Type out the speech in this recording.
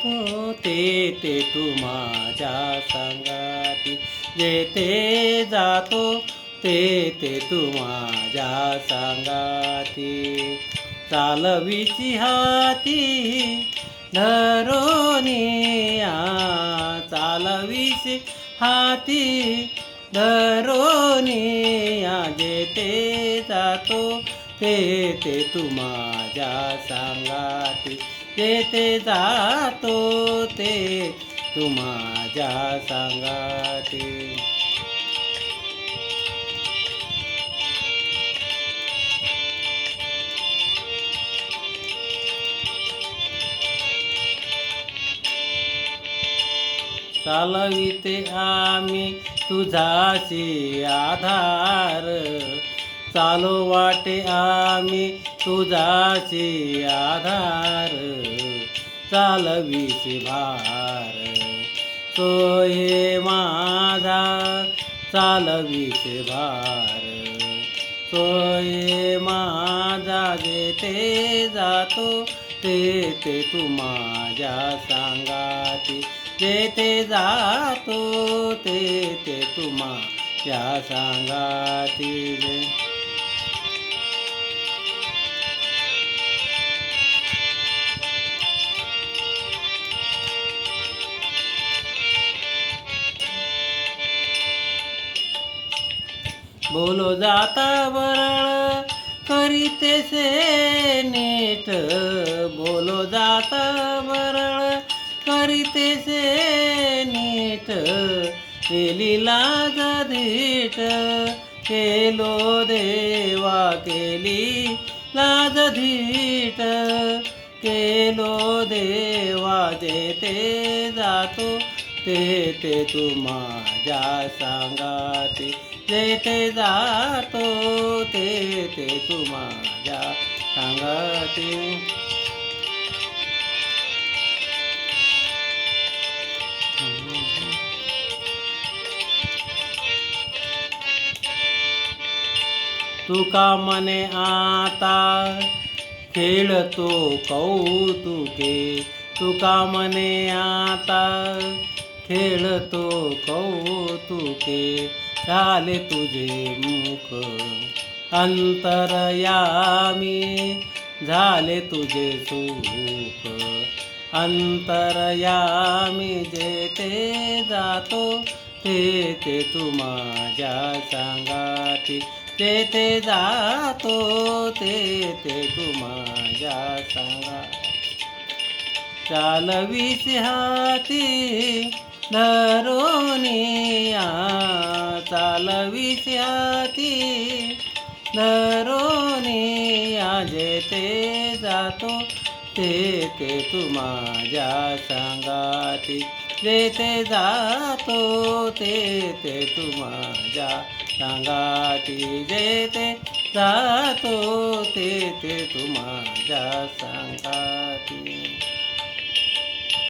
जातो ते तू माझ्या संगाती, जेथे जातो ते तू माझ्या संगाती. चालविसी हाती धरोनिया, चालविसी हाती धरोनिया, जेथे जातो ते तू माझ्या संगाती, जेथे जातो ते तू माझ्या संगाती. चालविते आम्ही तुझाशी आधार, चालो वाटे आम्ही तुझाशी आधार. चालविसे भार सोये माझा, चालविसे भार सोये माझा, जेथे जातो ते तू माझ्या संगाती, जेथे जातो ते तू माझ्या संगाती. बोलो जाता वरळ करीतेसे नीट, बोलो जाता वरळ करीतेसे नीट. केली लाज धीट, केलो देवा केली लाज धीट. केलो देवा जेथे जातो ते तू माझ्या संगाती, जेथे जातो ते तू माझ्या संगाती. तुका मने आता खेळतो कौतुके, तुका मने आता खेळतो कौतुके. झाले तुझे मुख अंतरयामी, झाले तुझे सुख अंतरयामी. जेथे जातो ते तू माझ्या संगाती, जेथे जातो ते तू माझ्या संगाती. चालविसी हाती धरोनिया, चालविसी हाती धरोनिया, जेथे जातो ते तू माझ्या संगाती, जेथे जातो ते तू माझ्या संगाती, जेथे जातो ते तू माझ्या संगाती.